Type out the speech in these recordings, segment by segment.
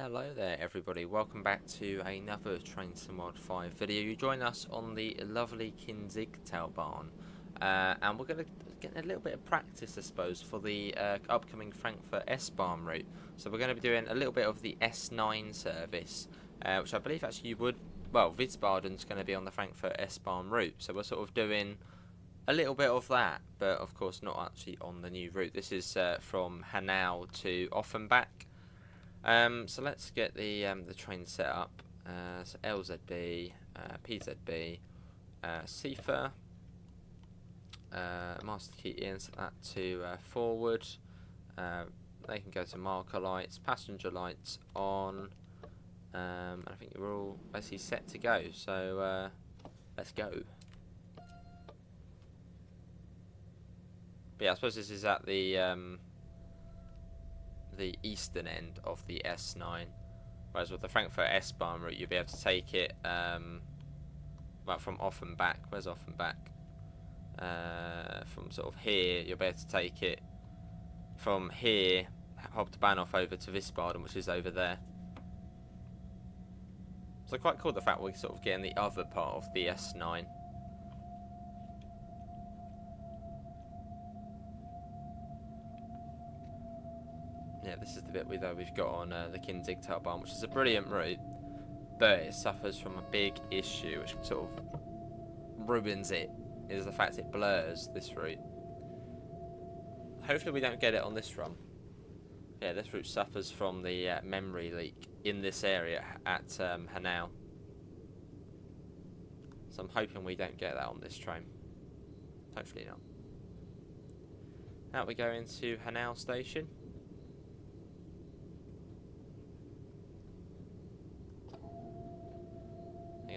Hello there everybody, welcome back to another Train Sim Mod 5 video. You join us on the lovely Kinzigtalbahn, and we're going to get a little bit of practice I suppose for the upcoming Frankfurt S-Bahn route. So we're going to be doing a little bit of the S9 service, which I believe actually you would, well, Wiesbaden's going to be on the Frankfurt S-Bahn route, so we're sort of doing a little bit of that, but of course not actually on the new route. This is from Hanau to Offenbach. So let's get the train set up. So LZB, PZB, CIFA, master key in, set that to forward. They can go to marker lights, passenger lights on. I think we're all basically set to go. So let's go. But yeah, I suppose this is at the eastern end of the S9, whereas with the Frankfurt S-Bahn route you'll be able to take it well, from Offenbach. Where's Offenbach? From sort of here you'll be able to take it from here, Hauptbahnhof, over to Wiesbaden, which is over there. So quite cool the fact we're sort of getting the other part of the S9. Yeah, this is the bit we've got on the Kinzigtalbahn, which is a brilliant route, but it suffers from a big issue which sort of ruins it, is the fact it blurs this route. Hopefully we don't get it on this run. Yeah, this route suffers from the memory leak in this area at Hanau. So I'm hoping we don't get that on this train. Hopefully not. Now we go into Hanau station.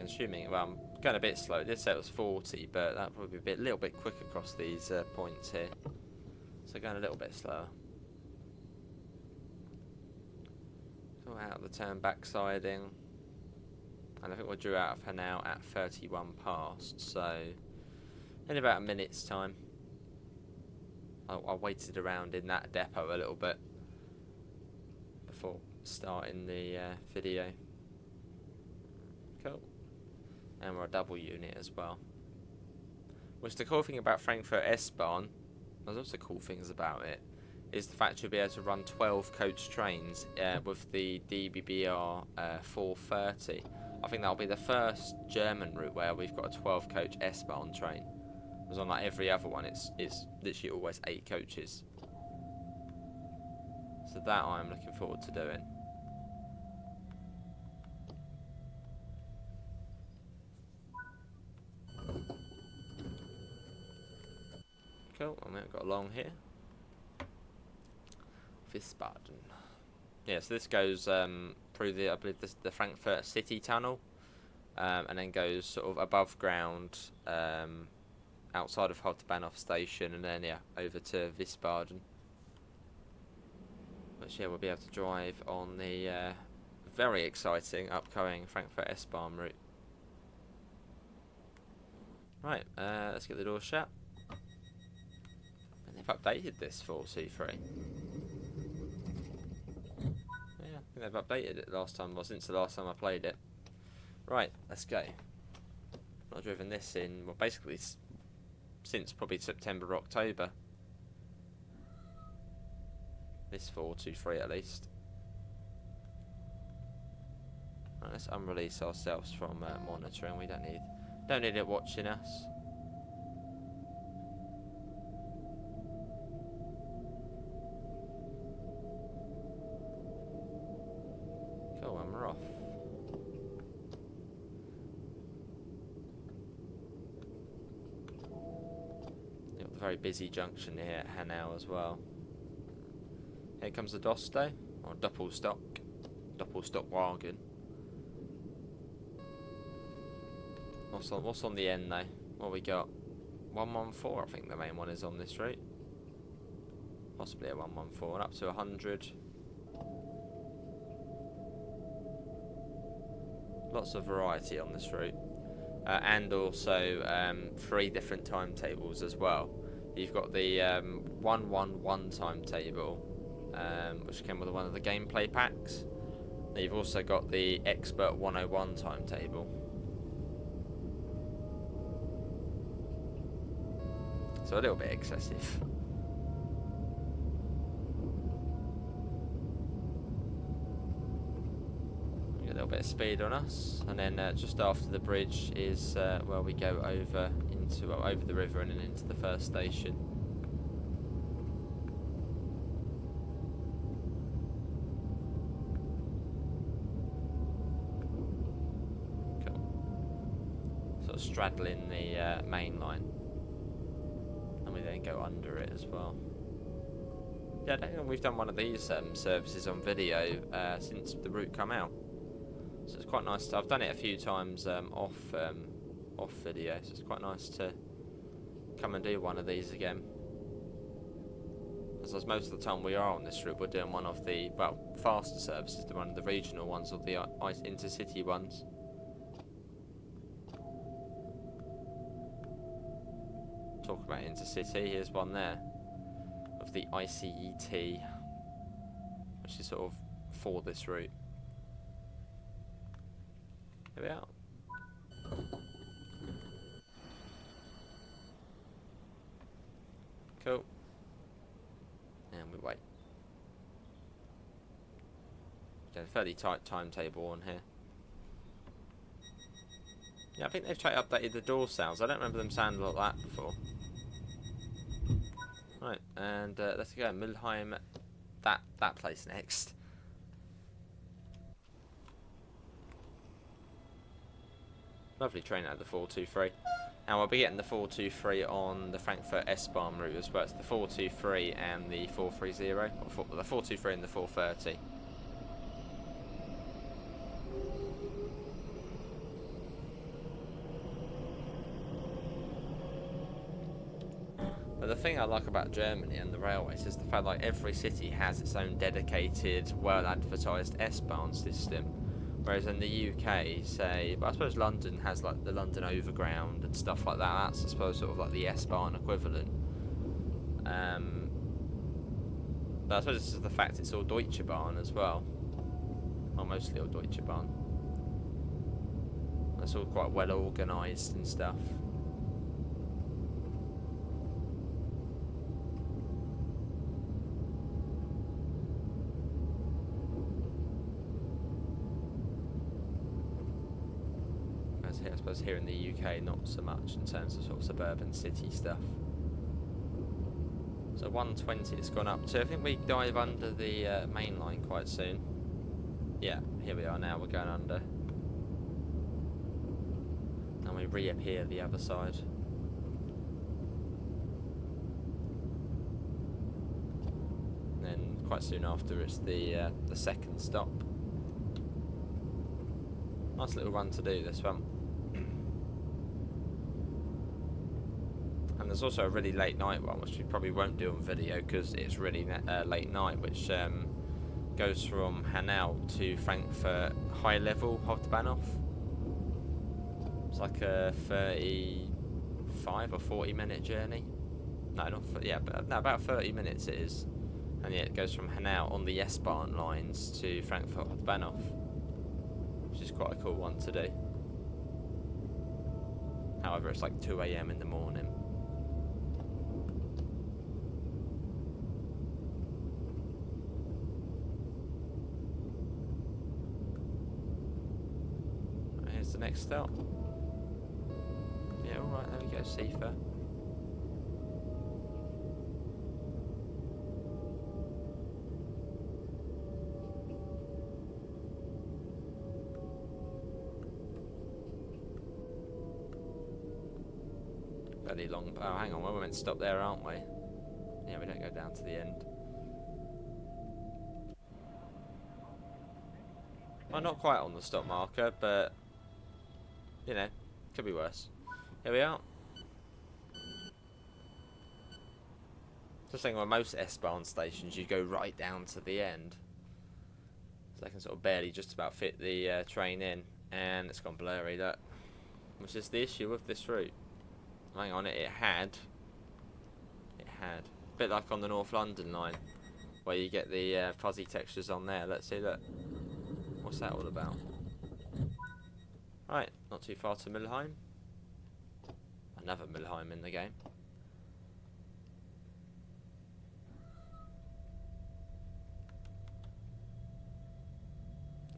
Assuming, well, I'm going a bit slow. It did say it was 40, but that'll probably be a little bit quick across these points here. So going a little bit slower. So out of the turn back siding. And I think we're due out of Hanau at 31 past, so in about a minute's time. I waited around in that depot a little bit before starting the video. Cool. And we're a double unit as well. Which the cool thing about Frankfurt S-Bahn, there's also cool things about it, is the fact you'll be able to run 12 coach trains with the DBBR 430. I think that'll be the first German route where we've got a 12 coach S-Bahn train. Because on like every other one it's literally always 8 coaches. So that I'm looking forward to doing. Cool, and we've got along here. Wiesbaden. Yeah, so this goes through the, I believe, the Frankfurt City Tunnel, and then goes sort of above ground, outside of Hauptbahnhof station, and then yeah, over to Wiesbaden. Which yeah, we'll be able to drive on the very exciting upcoming Frankfurt S-Bahn route. Right, let's get the door shut. And they've updated this 423. Yeah, I think they've updated it last time, or since the last time I played it. Right, let's go. Not driven this in, well, basically since probably September or October. This 423 at least. Right, let's unrelease ourselves from monitoring. We don't need it watching us. Cool, and we're off. Got the very busy junction here at Hanau as well. Here comes the Dosto, or Doppelstockwagen. What's on the end though? What we got? 114, I think the main one is on this route. Possibly a 114, up to 100. Lots of variety on this route. And also 3 different timetables as well. You've got the 111 timetable, which came with one of the gameplay packs. You've also got the Expert 101 timetable. So a little bit excessive. Get a little bit of speed on us, and then just after the bridge is where we go over into over the river and then into the first station. Cool. Sort of straddling the main line. And we then go under it as well. Yeah, I don't think we've done one of these services on video since the route come out. So it's quite nice. I've done it a few times off video, so it's quite nice to come and do one of these again. As most of the time we are on this route, we're doing one of the, well, faster services, one of the regional ones or the intercity ones. Talk about intercity, here's one there of the ICET, which is sort of for this route. Here we are. Cool. And we wait. Got a fairly tight timetable on here. Yeah, I think they've updated the door sounds. I don't remember them sounding like that before. Right, and let's go Mülheim, that place next. Lovely train out of the 423. Now we'll be getting the 423 on the Frankfurt S-Bahn route as well. It's the 423 and the 430, or the 423 and the 430. But the thing I like about Germany and the railways is the fact like every city has its own dedicated, well-advertised S-Bahn system. Whereas in the UK, say, but I suppose London has like the London Overground and stuff like that. That's I suppose sort of like the S-Bahn equivalent. But I suppose it's just the fact it's all Deutsche Bahn as well. Well, mostly all Deutsche Bahn. It's all quite well organised and stuff. I suppose here in the UK, not so much in terms of sort of suburban city stuff. So 120 it's gone up to. I think we dive under the main line quite soon. Yeah, here we are now, we're going under. And we reappear the other side. And then quite soon after it's the second stop. Nice little run to do, this one. And there's also a really late night one, which we probably won't do on video because it's really late night, which goes from Hanau to Frankfurt High Level Hauptbahnhof. It's like a 35 or 40 minute journey. No, not yeah, but no, about 30 minutes it is. And yeah, it goes from Hanau on the S-Bahn lines to Frankfurt Hauptbahnhof, which is quite a cool one to do. However, it's like 2 AM in the morning. Here's the next stop. Yeah, alright, there we go, Sifa. Fairly long. Oh, hang on, we're meant to stop there, aren't we? Yeah, we don't go down to the end. Well, not quite on the stop marker, but you know, could be worse. Here we are. Just thinking, on most S-Bahn stations, you go right down to the end, so they can sort of barely just about fit the train in, and it's gone blurry. That, which is the issue with this route. Hang on, it had. A bit like on the North London line, where you get the fuzzy textures on there. Let's see, look. What's that all about? Right, not too far to Milheim. Another Milheim in the game.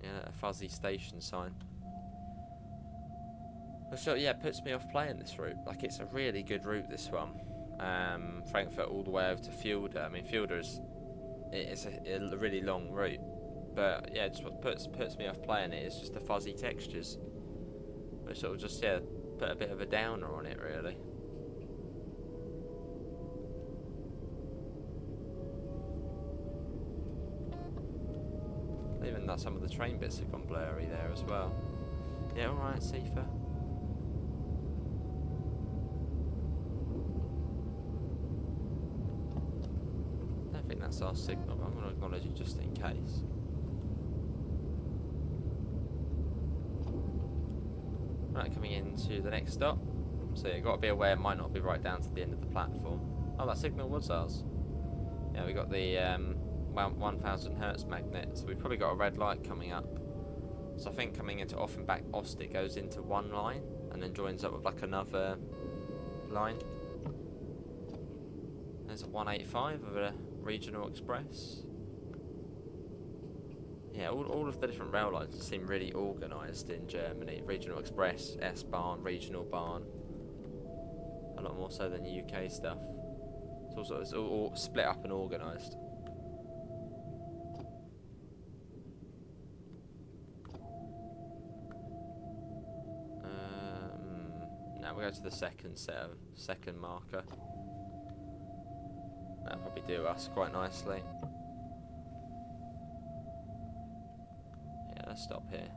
Yeah, a fuzzy station sign. So yeah, it puts me off playing this route. Like, it's a really good route, this one. Frankfurt all the way over to Fulda. I mean, Fulda is a really long route, but yeah, just what puts me off playing it is just the fuzzy textures, which sort of just put a bit of a downer on it, really. Even though some of the train bits have gone blurry there as well. Yeah, alright, Sifa. I don't think that's our signal, but I'm going to acknowledge it just in case. Right, coming into the next stop. So you've got to be aware it might not be right down to the end of the platform. Oh, that signal was ours. Yeah, we got the 1000 Hertz magnet, so we've probably got a red light coming up. So I think coming into Offenbach Ost, it goes into one line and then joins up with like another line. There's a 185 of a regional express. Yeah, all of the different rail lines seem really organised in Germany. Regional express, S-Bahn, regional Bahn. A lot more so than the UK stuff. It's all split up and organised. Now we go to the second marker. That'll probably do us quite nicely. Yeah, let's stop here.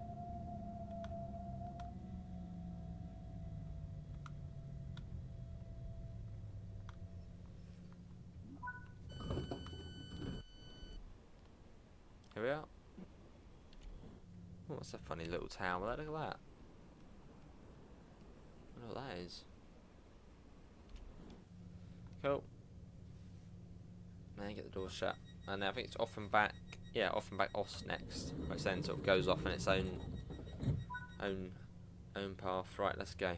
Here we are. Oh, that's a funny little tower. Look at that. I don't know what that is. Cool. Now get the door shut. And I think it's Offenbach. Yeah, Offenbach Ost next. Which then sort of goes off in its own path. Right, let's go.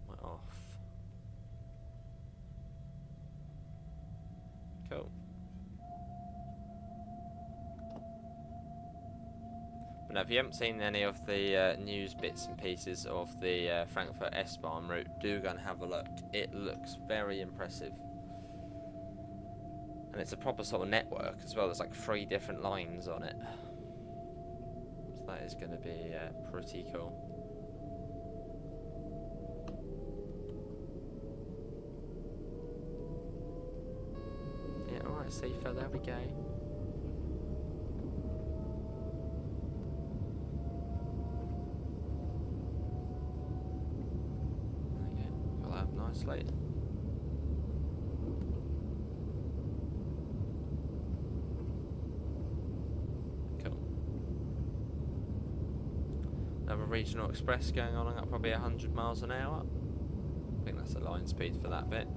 We're off. Cool. But now, if you haven't seen any of the news bits and pieces of the Frankfurt S-Bahn route, do go and have a look. It looks very impressive. And it's a proper sort of network as well. There's like 3 different lines on it. So that is going to be pretty cool. Yeah, alright, Sifa, there we go. Nicely. Cool. Another regional express going on at probably 100 miles an hour. I think that's the line speed for that bit.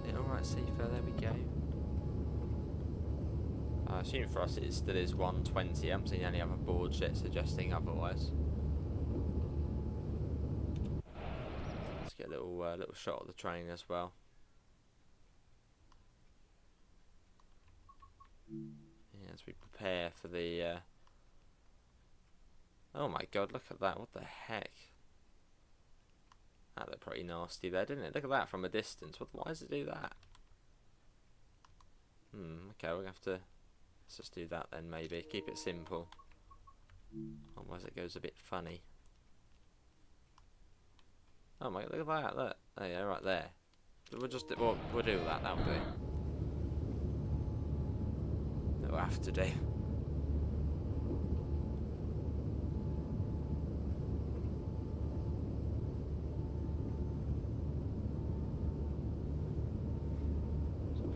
Yeah, alright, Sifa, there we go. I assume for us it still is 120. I haven't seen any other boards yet suggesting otherwise. Let's get a little shot of the train as well. Yeah, as we prepare for the. Oh my God! Look at that! What the heck? That looked pretty nasty there, didn't it? Look at that from a distance. Why does it do that? Okay, we're gonna have to. Let's just do that then, maybe. Keep it simple. Otherwise it goes a bit funny. Oh my, look at that, look. Oh yeah, right there. We'll do that, that'll do. It'll have to do.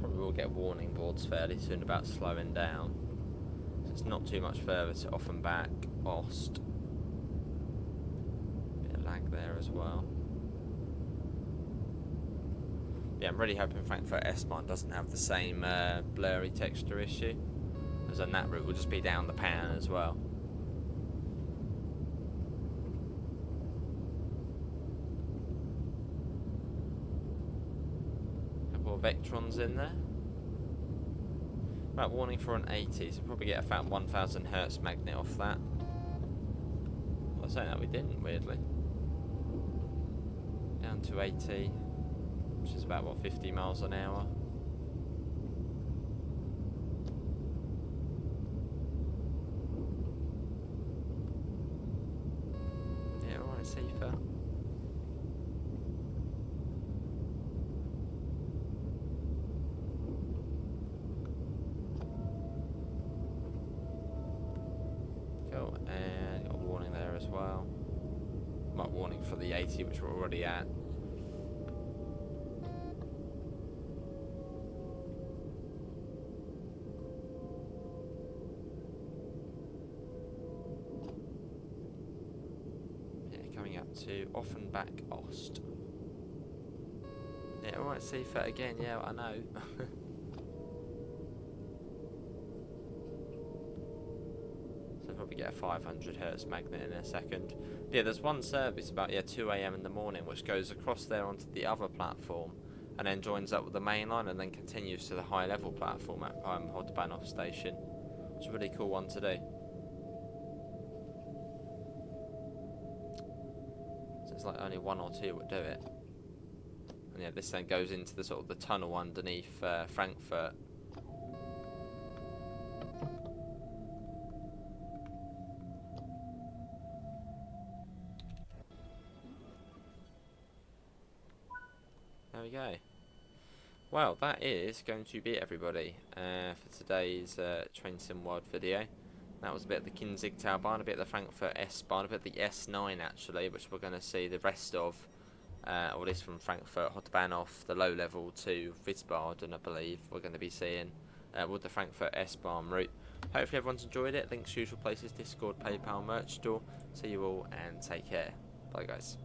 We'll get warning boards fairly soon about slowing down. So it's not too much further to Offenbach Ost. there as well. Yeah, I'm really hoping Frankfurt S-Bahn doesn't have the same blurry texture issue, as then that route will just be down the pan as well. Couple of Vectrons in there. Right, warning for an 80, so we'll probably get a 1000 hertz magnet off that. I was saying that we didn't, weirdly. Down to 80, which is about, what, 50 miles an hour. Yeah, alright, safer. Cool, and got a warning there as well. Well, warning for the 80, which we're already at. Coming up to Offenbach Ost. Yeah, alright, safer again, yeah, I know. So probably get a 500 hertz magnet in a second. Yeah, there's one service about 2 AM in the morning which goes across there onto the other platform and then joins up with the main line and then continues to the high level platform at Hauptbahnhof station. It's a really cool one to do. It's like only one or two would do it, and yeah, this then goes into the sort of the tunnel underneath Frankfurt. There we go. Well, that is going to be it, everybody, for today's Train Sim World video. That was a bit of the Kinzigtalbahn, a bit of the Frankfurt S-Bahn, a bit of the S9 actually, which we're going to see the rest of, all this from Frankfurt Hauptbahnhof, the low level to Wiesbaden, I believe we're going to be seeing with the Frankfurt S-Bahn route. Hopefully everyone's enjoyed it. Links, usual places, Discord, PayPal, merch store. See you all and take care. Bye guys.